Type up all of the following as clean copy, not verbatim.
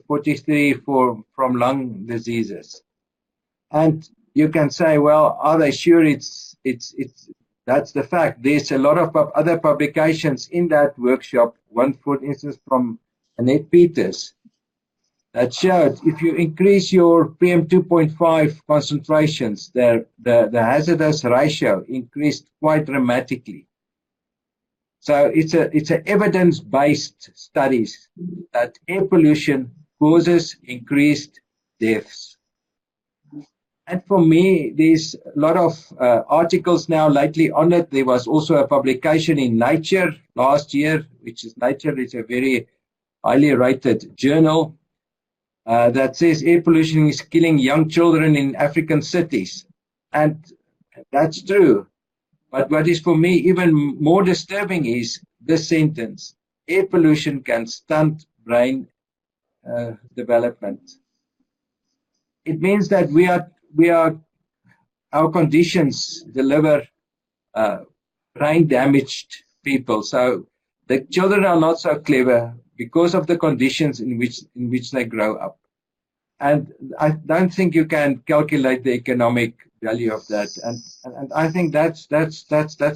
43 from lung diseases. And you can say, well, are they sure it's that's the fact? There's a lot of other publications in that workshop, one for instance from Annette Peters, that showed if you increase your PM2.5 concentrations, the hazardous ratio increased quite dramatically. So it's a evidence-based studies that air pollution causes increased deaths. And for me, there's a lot of articles now lately on it. There was also a publication in Nature last year, which is Nature is a very highly rated journal that says air pollution is killing young children in African cities. And that's true. But what is for me even more disturbing is this sentence: air pollution can stunt brain development. It means that our conditions deliver brain damaged people. So the children are not so clever because of the conditions in which they grow up. And I don't think you can calculate the economic value of that. And I think that's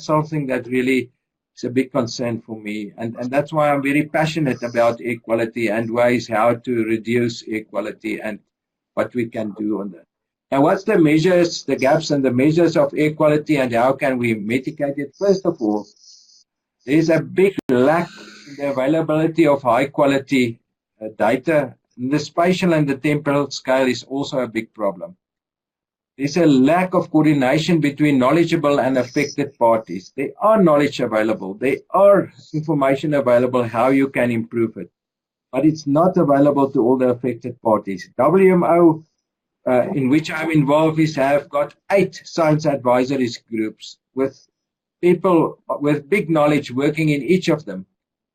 something that really is a big concern for me. And that's why I'm very passionate about air quality and ways how to reduce air quality and what we can do on that. Now, what's the measures, the gaps and the measures of air quality, and how can we mitigate it? First of all, there's a big lack in the availability of high quality data. The spatial and the temporal scale is also a big problem. There's a lack of coordination between knowledgeable and affected parties. There are knowledge available. There are information available how you can improve it. But it's not available to all the affected parties. WMO, in which I'm involved, have got 8 science advisory groups with people with big knowledge working in each of them,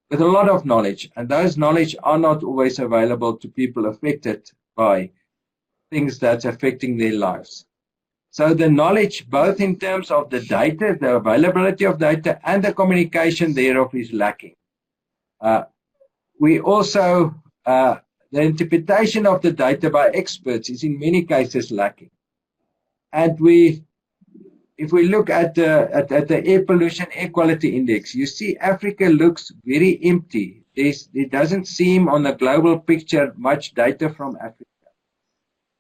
with a lot of knowledge. And those knowledge are not always available to people affected by things that's affecting their lives. So the knowledge, both in terms of the data, the availability of data, and the communication thereof is lacking. We also, the interpretation of the data by experts is in many cases lacking. And if we look at the air pollution air quality index, you see Africa looks very empty. There doesn't seem on the global picture much data from Africa.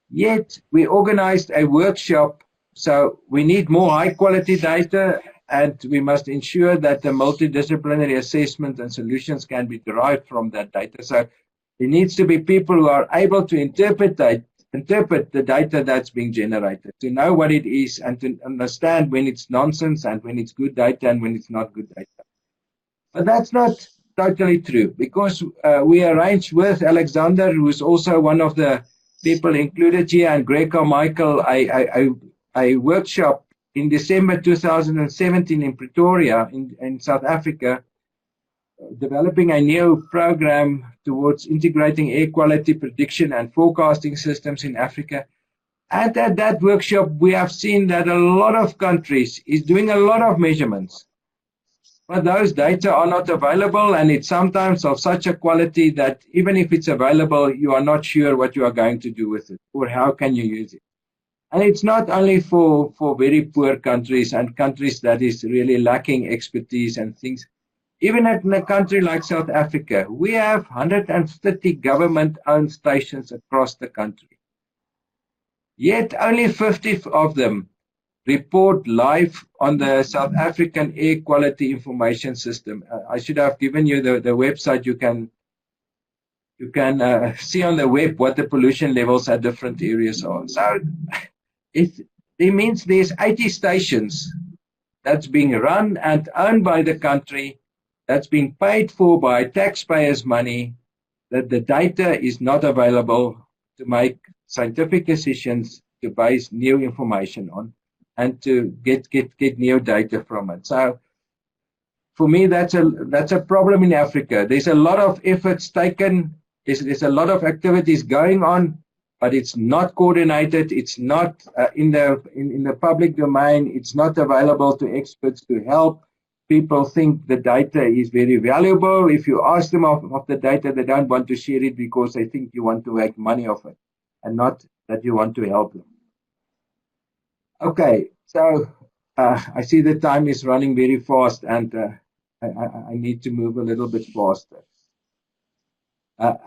Yet we organized a workshop, so we need more high quality data, and we must ensure that the multidisciplinary assessment and solutions can be derived from that data. So there needs to be people who are able to interpret the data that's being generated, to know what it is and to understand when it's nonsense and when it's good data and when it's not good data. But that's not totally true, because we arranged with Alexander, who is also one of the people included here, and Greg Carmichael, a workshop in December 2017 in Pretoria in South Africa, developing a new program towards integrating air quality prediction and forecasting systems in Africa. And at that workshop, we have seen that a lot of countries is doing a lot of measurements, but those data are not available, and it's sometimes of such a quality that even if it's available, you are not sure what you are going to do with it or how can you use it. And it's not only for very poor countries and countries that is really lacking expertise and things. Even in a country like South Africa, we have 130 government-owned stations across the country. Yet only 50 of them report live on the South African Air Quality Information System. I should have given you the website. You can see on the web what the pollution levels at different areas are. So it means there's 80 stations that's being run and owned by the country, that's been paid for by taxpayers' money, that the data is not available to make scientific decisions, to base new information on, and to get new data from it. So for me, that's a problem in Africa. There's a lot of efforts taken, there's a lot of activities going on, but it's not coordinated, it's not in the public domain, it's not available to experts to help. people think the data is very valuable. If you ask them of the data, they don't want to share it because they think you want to make money off it and not that you want to help them. Okay, so I see the time is running very fast and I need to move a little bit faster.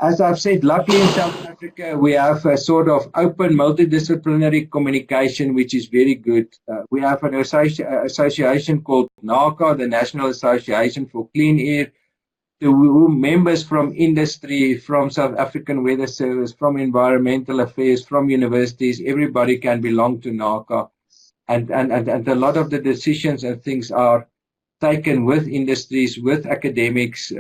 As I've said, luckily in South Africa, we have a sort of open multidisciplinary communication, which is very good. We have an association called NACA, the National Association for Clean Air, to whom members from industry, from South African Weather Service, from environmental affairs, from universities, everybody can belong to NACA. And a lot of the decisions and things are taken with industries, with academics,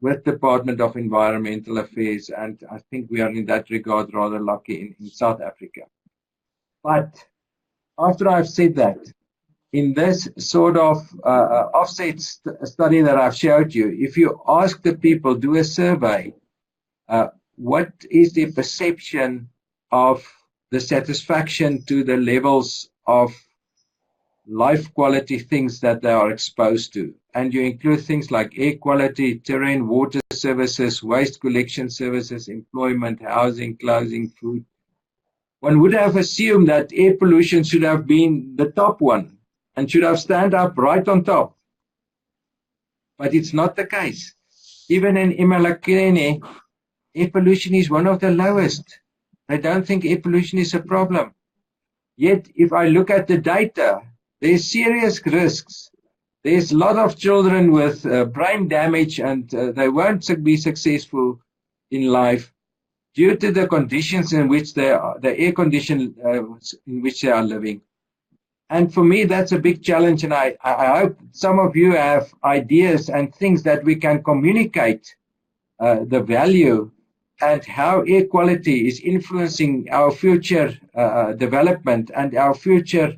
with Department of Environmental Affairs, and I think we are in that regard rather lucky in South Africa. But after I've said that, in this sort of offset study that I've showed you, if you ask the people, do a survey, what is the perception of the satisfaction to the levels of life quality things that they are exposed to. And you include things like air quality, terrain, water services, waste collection services, employment, housing, clothing, food. One would have assumed that air pollution should have been the top one and should have stand up right on top. But it's not the case. Even in eMalahlekeni, air pollution is one of the lowest. They don't think air pollution is a problem. Yet, if I look at the data, there's serious risks. There's a lot of children with brain damage and they won't be successful in life due to the conditions in which they are, the air condition in which they are living. And for me, that's a big challenge. And I hope some of you have ideas and things that we can communicate the value and how air quality is influencing our future development and our future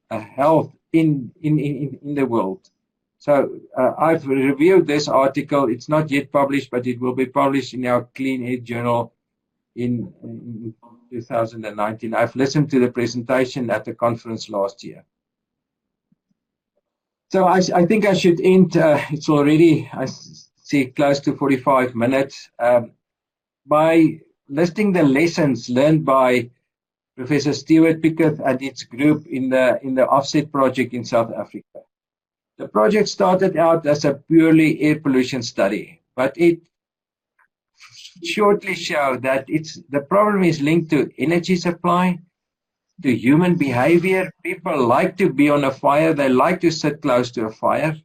health in the world. So I've reviewed this article. It's not yet published, but it will be published in our Clean Air Journal in 2019. I've listened to the presentation at the conference last year. So I think I should end. It's already, I see, close to 45 minutes. By listing the lessons learned by Professor Stuart Pickett and its group in the Offset project in South Africa. The project started out as a purely air pollution study, but it shortly showed that the problem is linked to energy supply, to human behavior. People like to be on a fire. They like to sit close to a fire.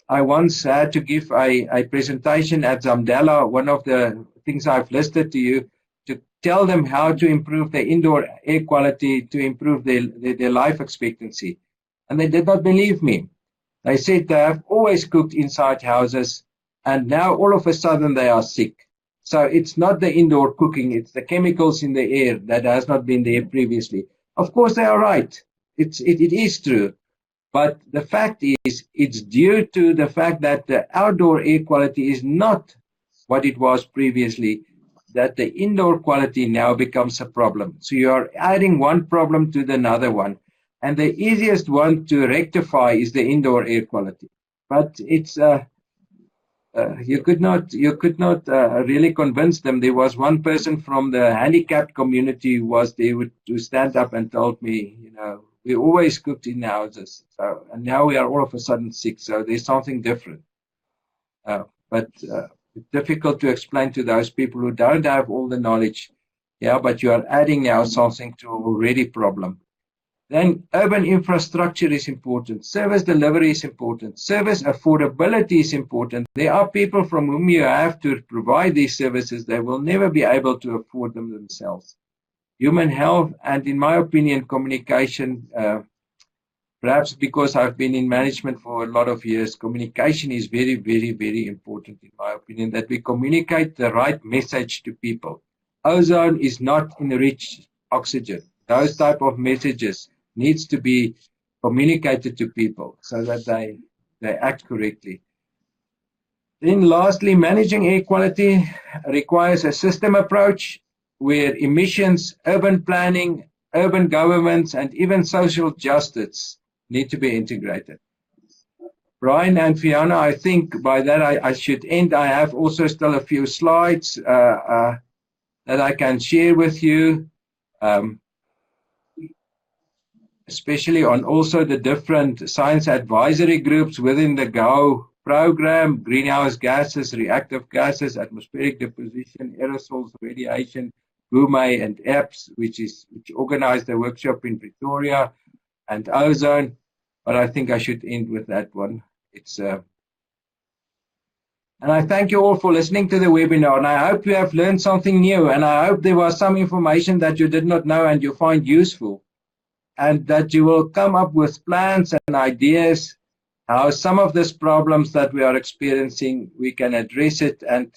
I once had to give a presentation at Zamdela, one of the things I've listed to you, to tell them how to improve their indoor air quality, to improve their life expectancy. And they did not believe me. They said they have always cooked inside houses, and now all of a sudden they are sick. So it's not the indoor cooking, it's the chemicals in the air that has not been there previously. Of course they are right. It is true. But the fact is, it's due to the fact that the outdoor air quality is not what it was previously, that the indoor quality now becomes a problem. So you are adding one problem to another one. And the easiest one to rectify is the indoor air quality. But it's you could not really convince them. There was one person from the handicapped community who was there to stand up and told me, you know, we always cooked in houses, so, and now we are all of a sudden sick. So there's something different. But it's difficult to explain to those people who don't have all the knowledge. Yeah, but you are adding now something to already problem. Then urban infrastructure is important. Service delivery is important. Service affordability is important. There are people from whom you have to provide these services. They will never be able to afford them themselves. Human health and, in my opinion, communication, perhaps because I've been in management for a lot of years, communication is very, very, very important, in my opinion, that we communicate the right message to people. Ozone is not enriched oxygen. Those type of messages needs to be communicated to people so that they act correctly. Then lastly, managing air quality requires a system approach where emissions, urban planning, urban governments, and even social justice need to be integrated. Brian and Fiona, I think by that I should end. I have also still a few slides that I can share with you, especially on also the different science advisory groups within the GO program: greenhouse gases, reactive gases, atmospheric deposition, aerosols, radiation, GUME and EPS, which organized the workshop in Pretoria, and ozone. But I think I should end with that one. And I thank you all for listening to the webinar, and I hope you have learned something new, and I hope there was some information that you did not know and you find useful, and that you will come up with plans and ideas how some of these problems that we are experiencing, we can address it. And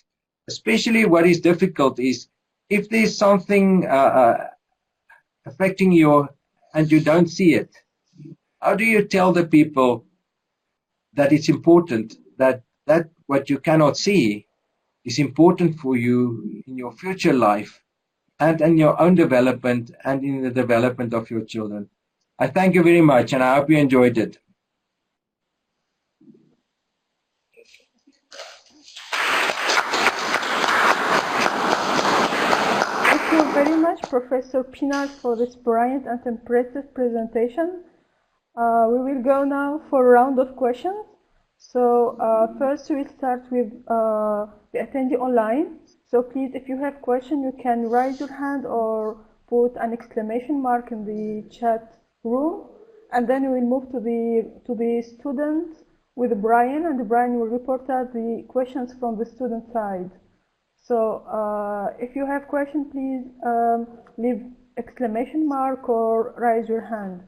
especially what is difficult is if there's something affecting you and you don't see it, how do you tell the people that it's important, that what you cannot see is important for you in your future life and in your own development and in the development of your children? I thank you very much, and I hope you enjoyed it. Thank you very much, Professor Pienaar, for this brilliant and impressive presentation. We will go now for a round of questions. So first we'll start with the attendee online. So please, if you have questions, you can raise your hand or put an exclamation mark in the chat room, and then we will move to the students with Brian, and Brian will report out the questions from the student side. So if you have questions, please leave exclamation mark or raise your hand.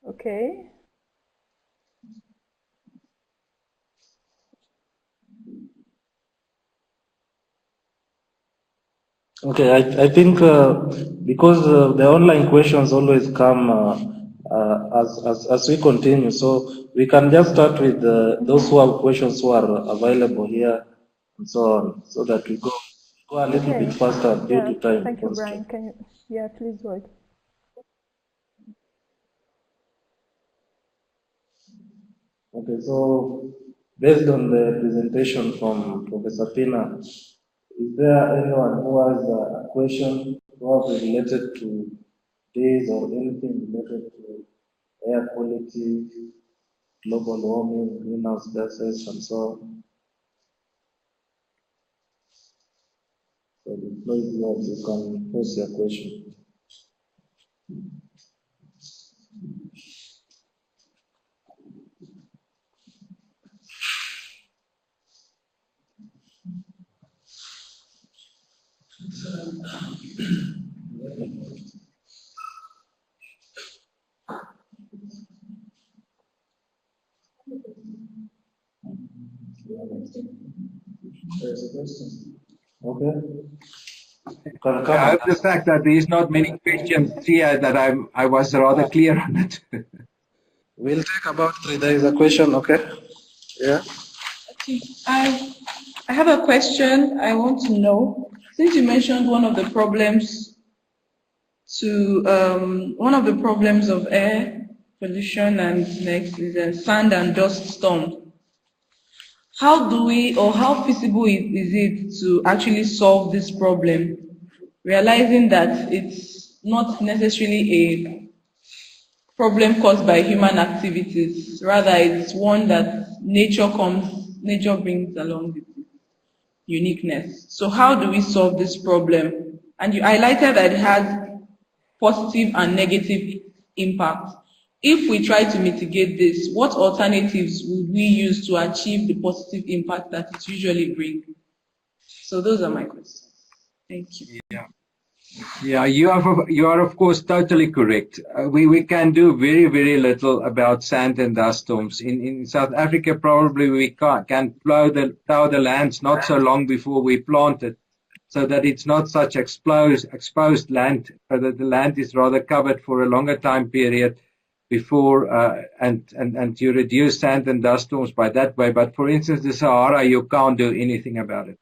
Okay. Okay, I think because the online questions always come as we continue, so we can just start with those who have questions who are available here and so on, so that we go a little bit faster due to time. Thank you, Brian. Can you, please go ahead. Okay, so based on the presentation from Professor Pienaar, is there anyone who has a question probably related to this or anything related to air quality, global warming, greenhouse gases, and so on? So the floor is yours. You can pose your question. Okay. I hope the fact that there is not many questions here that I was rather clear on it. We'll take about 3 days a question, okay? Yeah. Okay. I have a question. I want to know, since you mentioned one of the problems of air pollution and next is sand and dust storm. How do we, or how feasible is it to actually solve this problem, realizing that it's not necessarily a problem caused by human activities, rather it's one that nature brings along with uniqueness. So how do we solve this problem? And you highlighted that it has positive and negative impact. If we try to mitigate this, what alternatives would we use to achieve the positive impact that it usually brings? So those are my questions. Thank you. Yeah, you are of course totally correct. We can do very, very little about sand and dust storms. In South Africa, probably we can plow the lands not so long before we plant it, so that it's not such exposed land, so that the land is rather covered for a longer time period before, and you reduce sand and dust storms by that way. But for instance, the Sahara, you can't do anything about it.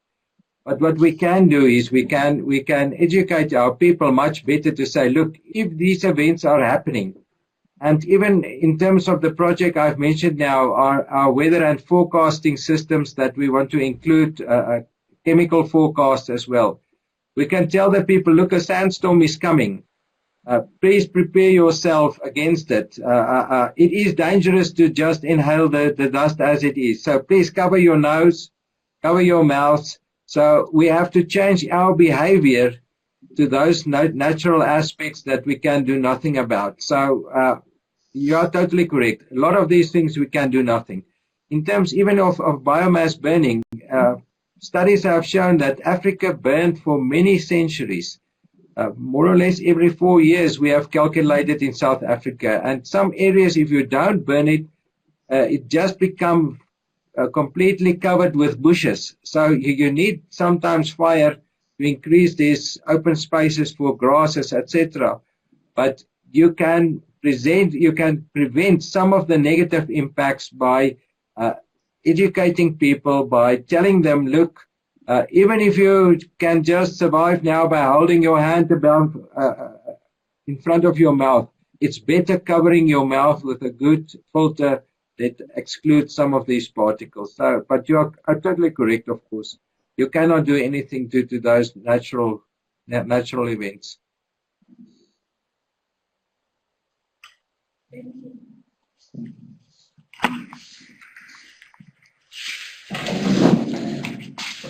But what we can do is we can educate our people much better to say, look, if these events are happening, and even in terms of the project I've mentioned now, our weather and forecasting systems that we want to include chemical forecast as well. We can tell the people, look, a sandstorm is coming. Please prepare yourself against it. It is dangerous to just inhale the dust as it is. So please cover your nose, cover your mouth. So we have to change our behavior to those natural aspects that we can do nothing about. So you are totally correct. A lot of these things we can do nothing. In terms even of biomass burning, studies have shown that Africa burned for many centuries. More or less every 4 years we have calculated in South Africa. And some areas, if you don't burn it, it just becomes completely covered with bushes. So you need sometimes fire to increase these open spaces for grasses, etc. But you can prevent some of the negative impacts by educating people, by telling them, look, even if you can just survive now by holding your hand above in front of your mouth, it's better covering your mouth with a good filter that excludes some of these particles. So, but you are totally correct, of course. You cannot do anything to those natural events.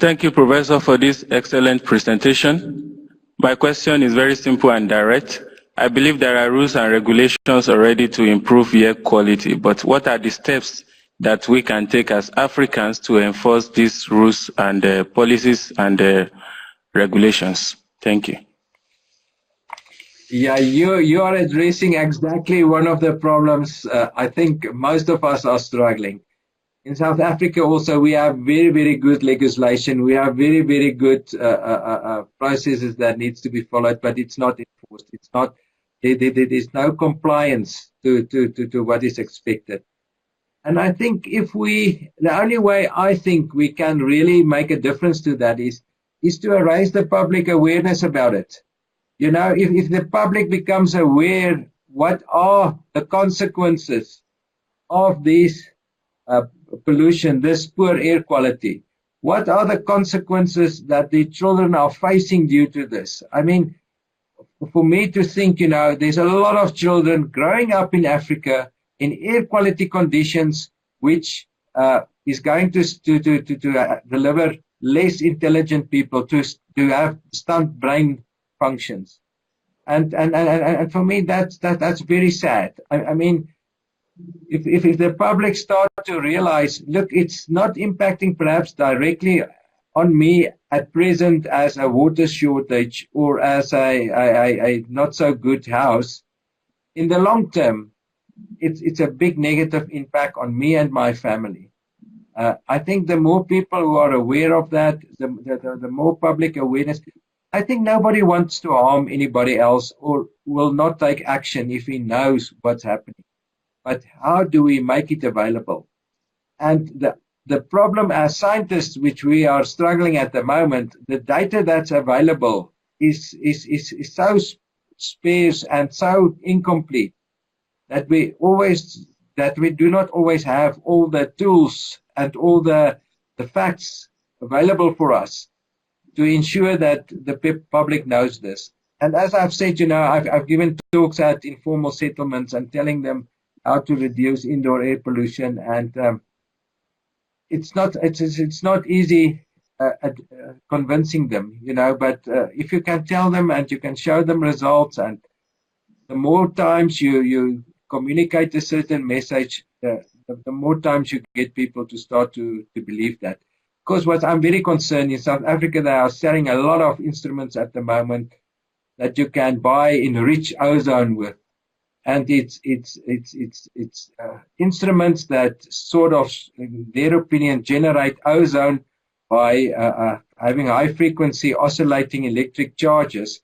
Thank you, Professor, for this excellent presentation. My question is very simple and direct. I believe there are rules and regulations already to improve air quality, but what are the steps that we can take as Africans to enforce these rules and policies and regulations? Thank you. Yeah, you are addressing exactly one of the problems I think most of us are struggling. In South Africa also, we have very, very good legislation. We have very, very good processes that needs to be followed, but it's not enforced. It's not. There is no compliance to what is expected. And I think the only way I think we can really make a difference to that is to raise the public awareness about it. You know, if the public becomes aware what are the consequences of these pollution, this poor air quality, what are the consequences that the children are facing due to this? I mean, for me to think, you know, there's a lot of children growing up in Africa in air quality conditions, which is going to deliver less intelligent people to have stunt brain functions, and for me that's very sad. I mean, if the public start to realize, look, it's not impacting perhaps directly on me at present as a water shortage or as a not so good house, in the long term, it's a big negative impact on me and my family. I think the more people who are aware of that, the more public awareness. I think nobody wants to harm anybody else or will not take action if he knows what's happening. But how do we make it available? And the problem as scientists, which we are struggling at the moment, the data that's available is so sparse and so incomplete that we do not always have all the tools and all the facts available for us to ensure that the public knows this. And as I've said, you know, I've given talks at informal settlements and telling them how to reduce indoor air pollution, and it's not easy convincing them, you know. But if you can tell them and you can show them results, and the more times you communicate a certain message, the more times you get people to start to believe that. Because what I'm very concerned, in South Africa, they are selling a lot of instruments at the moment that you can buy enriched ozone with. And it's instruments that sort of, in their opinion, generate ozone by having high frequency oscillating electric charges.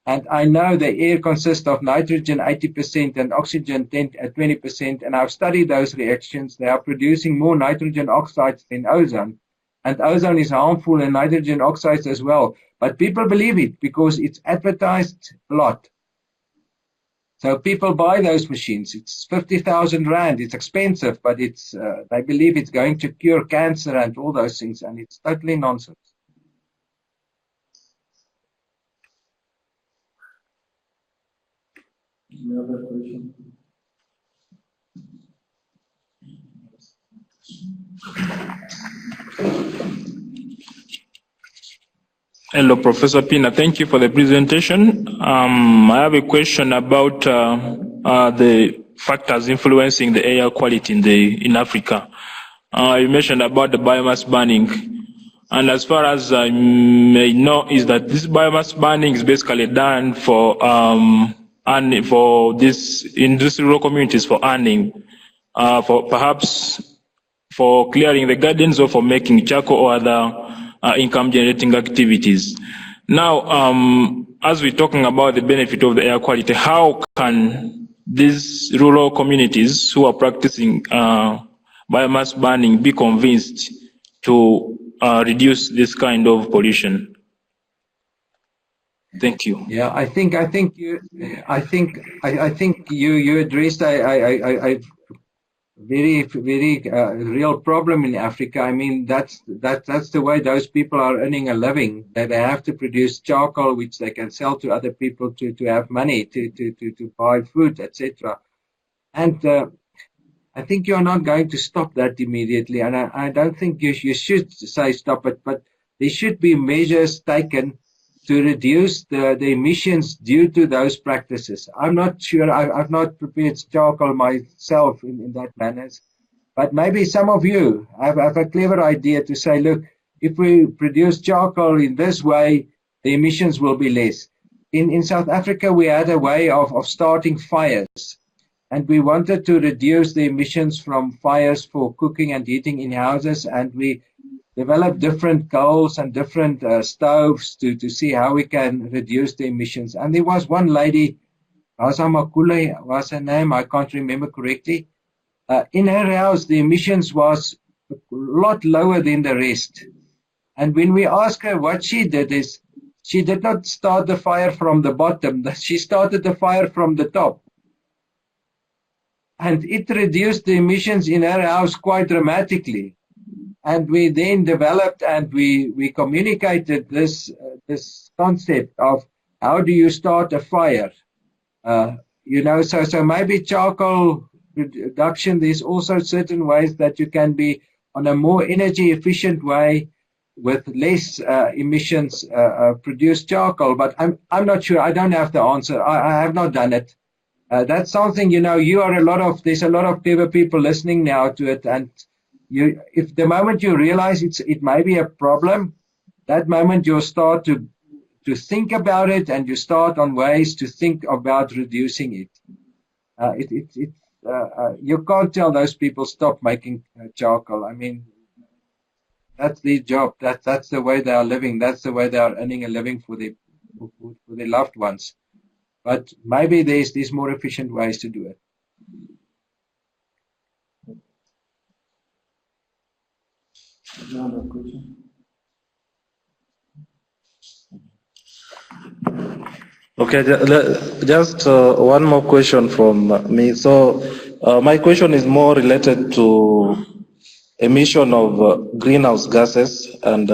And I know the air consists of nitrogen 80% and oxygen 20%. And I've studied those reactions. They are producing more nitrogen oxides than ozone. and ozone is harmful and nitrogen oxides as well. But people believe it because it's advertised a lot. So people buy those machines. It's 50,000 rand. It's expensive, but it's they believe it's going to cure cancer and all those things, and it's totally nonsense. Any other question? Hello, Professor Pina. Thank you for the presentation. I have a question about the factors influencing the air quality in Africa. You mentioned about the biomass burning. And as far as I may know, is that this biomass burning is basically done for these industrial communities for earning, for perhaps for clearing the gardens or for making charcoal or other income generating activities. Now, as we're talking about the benefit of the air quality, how can these rural communities who are practicing biomass burning be convinced to reduce this kind of pollution? Thank you. Yeah, I think you addressed a very real problem in Africa. I mean, that's the way those people are earning a living. That they have to produce charcoal, which they can sell to other people to have money to buy food, etc. And I think you're not going to stop that immediately, and I don't think you should say stop it, but there should be measures taken to reduce the emissions due to those practices. I'm not sure, I've not prepared charcoal myself in that manner, but maybe some of you have a clever idea to say, look, if we produce charcoal in this way, the emissions will be less. In South Africa, we had a way of starting fires, and we wanted to reduce the emissions from fires for cooking and heating in houses, and we develop different coals and different stoves to see how we can reduce the emissions. And there was one lady, Asa Makule was her name, I can't remember correctly. In her house, the emissions was a lot lower than the rest. And when we asked her what she did is, she did not start the fire from the bottom, she started the fire from the top. And it reduced the emissions in her house quite dramatically. And we then developed and we communicated this concept of how do you start a fire? So maybe charcoal reduction, there's also certain ways that you can be on a more energy efficient way with less emissions produce charcoal. But I'm not sure. I don't have the answer. I have not done it. That's something, there's a lot of clever people listening now to it, and if the moment you realize it may be a problem, that moment you'll start to think about it, and you start on ways to think about reducing it. You can't tell those people stop making charcoal. I mean, that's their job. That's the way they are living. That's the way they are earning a living for their loved ones. But maybe there's more efficient ways to do it. Another question. Okay, just one more question from me. So my question is more related to emission of greenhouse gases and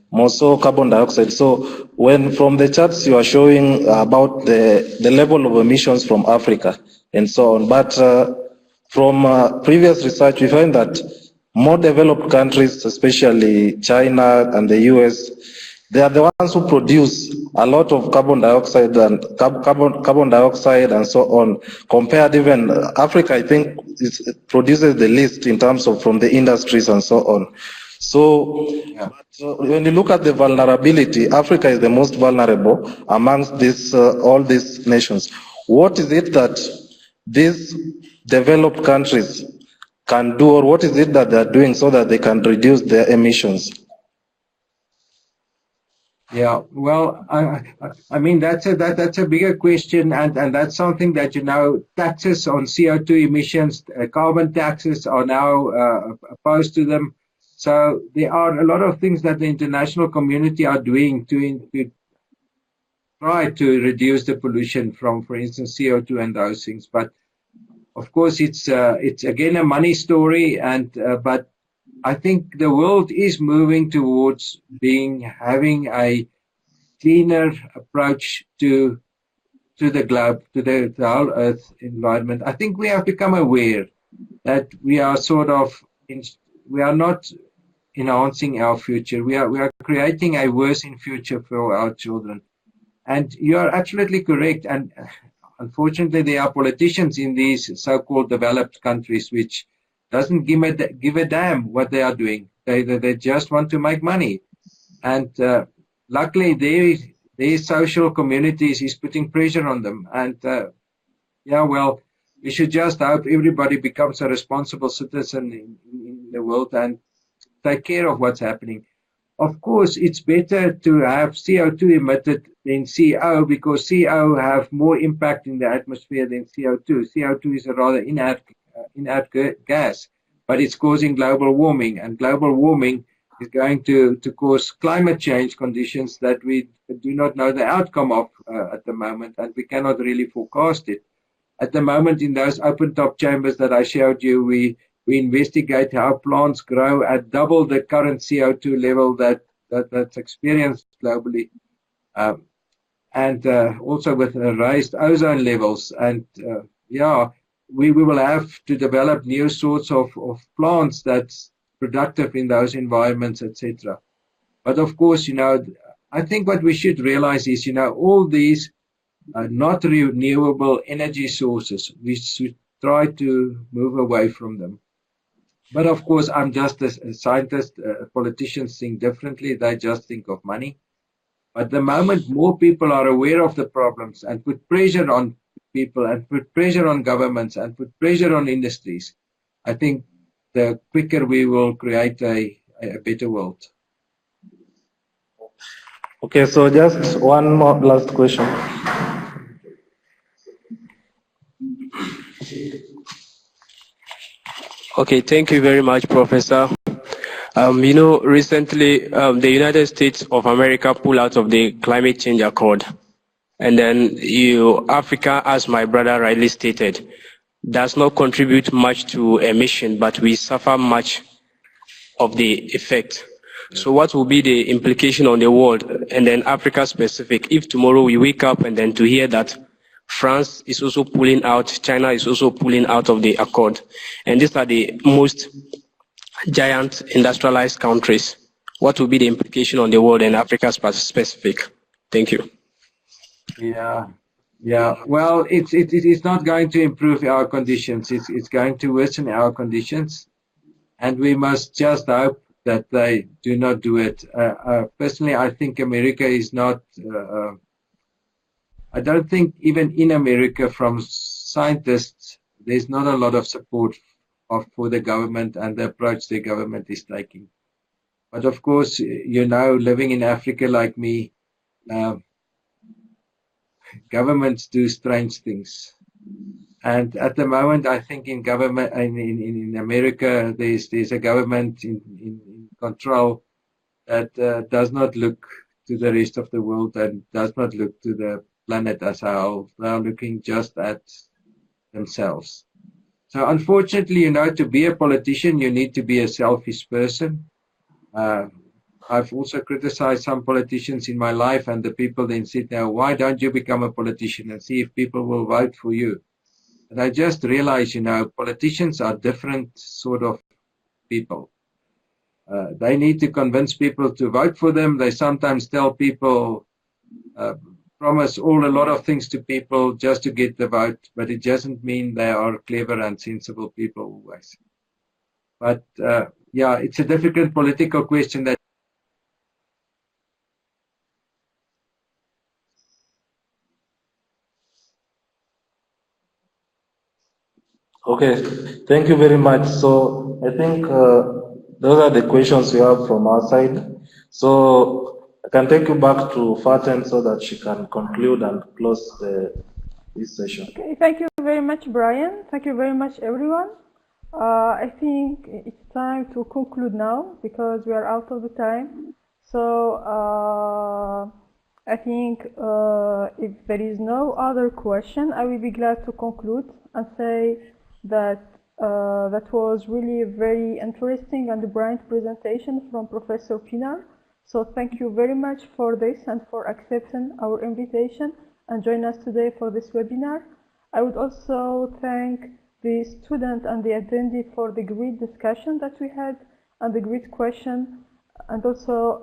more so carbon dioxide. So when from the charts you are showing about the level of emissions from Africa and so on, but from previous research we find that more developed countries, especially China and the US, they are the ones who produce a lot of carbon dioxide and so on. Compared even Africa, I think it produces the least in terms of from the industries and so on. So but, when you look at the vulnerability, Africa is the most vulnerable amongst this all these nations. What is it that these developed countries can do, or what is it that they're doing so that they can reduce their emissions? Yeah, well, I mean that's a bigger question, and that's something that taxes on CO2 emissions, carbon taxes are now opposed to them. So there are a lot of things that the international community are doing to try to reduce the pollution from, for instance, CO2 and those things. But of course, it's again a money story, but I think the world is moving towards having a cleaner approach to the globe, to the whole Earth environment. I think we have become aware that we are we are not enhancing our future. We are creating a worsening future for our children. And you are absolutely correct. And unfortunately, there are politicians in these so-called developed countries which doesn't give a damn what they are doing. They just want to make money. And luckily, their social communities is putting pressure on them. And we should just hope everybody becomes a responsible citizen in the world and take care of what's happening. Of course, it's better to have CO2 emitted than CO, because CO have more impact in the atmosphere than CO2. CO2 is a rather inert gas, but it's causing global warming, and global warming is going to cause climate change conditions that we do not know the outcome of at the moment, and we cannot really forecast it. At the moment, in those open-top chambers that I showed you, we investigate how plants grow at double the current CO2 level that's experienced globally, and also with raised ozone levels. And we will have to develop new sorts of plants that's productive in those environments, etc. But of course, I think what we should realize is, all these not renewable energy sources, we should try to move away from them. But of course, I'm just a scientist. Politicians think differently. They just think of money. But the moment more people are aware of the problems and put pressure on people and put pressure on governments and put pressure on industries, I think the quicker we will create a better world. Okay, so just one more last question. Okay, thank you very much, Professor. Recently, the United States of America pulled out of the Climate Change Accord. And then Africa, as my brother rightly stated, does not contribute much to emission, but we suffer much of the effect. So what will be the implication on the world, and then Africa specific, if tomorrow we wake up and then to hear that France is also pulling out, China is also pulling out of the accord, and these are the most giant industrialized countries? What will be the implication on the world and Africa specific? Thank you. Yeah. Well, it's not going to improve our conditions. It's going to worsen our conditions, and we must just hope that they do not do it. Personally, I think America is not. I don't think even in America, from scientists, there's not a lot of support for the government and the approach the government is taking. But of course, living in Africa like me, governments do strange things. And at the moment, I think in government in America, there's a government in control that does not look to the rest of the world and does not look to the planet as a whole. They are looking just at themselves. So unfortunately, to be a politician, you need to be a selfish person. I've also criticized some politicians in my life, and the people then said, now, why don't you become a politician and see if people will vote for you? And I just realized, politicians are different sort of people. They need to convince people to vote for them. They sometimes tell people, promise a lot of things to people just to get the vote, but it doesn't mean they are clever and sensible people always. But it's a difficult political question that. Okay, thank you very much. So I think those are the questions we have from our side. So I can take you back to Faten so that she can conclude and close this session. Okay, thank you very much, Brian. Thank you very much, everyone. I think it's time to conclude now because we are out of the time. So I think if there is no other question, I will be glad to conclude and say that that was really a very interesting and brilliant presentation from Professor Pinar. So thank you very much for this and for accepting our invitation and joining us today for this webinar. I would also thank the student and the attendee for the great discussion that we had and the great question. And also,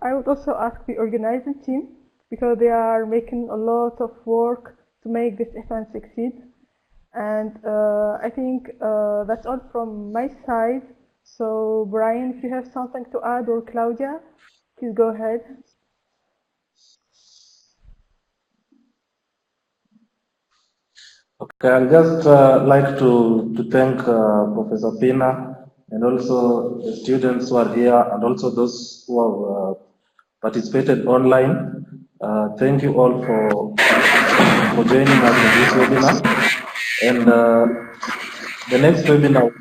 I would also ask the organizing team because they are making a lot of work to make this event succeed. And I think that's all from my side. So Brian, if you have something to add, or Claudia, please go ahead. Okay, I'd just like to thank Professor Pina and also the students who are here and also those who have participated online. Thank you all for joining us in this webinar. And the next webinar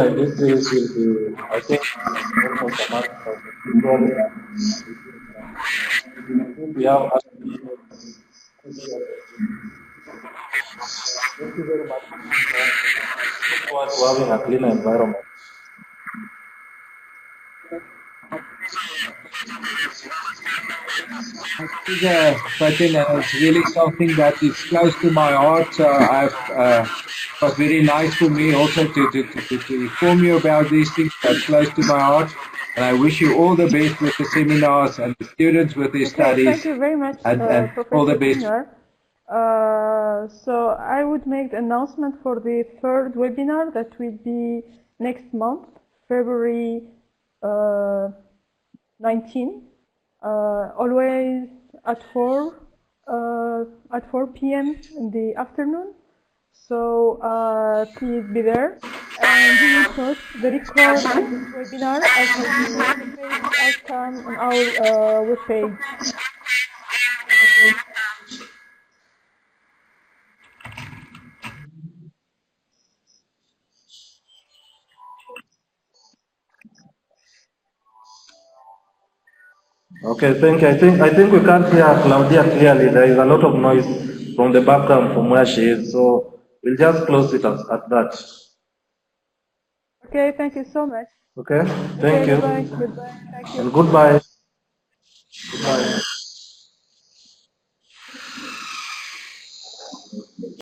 in this series will be, I think, almost a month from we have thank you very much for having a cleaner environment. It's really something that is close to my heart. It was very nice for me also to inform you about these things that's close to my heart. And I wish you all the best with the seminars and the students with their studies. Thank you very much, and all the best. So I would make the announcement for the third webinar that will be next month, February 19. Always at 4 p.m. in the afternoon. So please be there. And we will post the record of this webinar as the outcome on our webpage. Okay, thank you. I think we can't hear Claudia clearly. There is a lot of noise from the background from where she is, so we'll just close it at that. Okay, thank you so much. Okay, thank you. Goodbye. Thank you. And goodbye. Goodbye.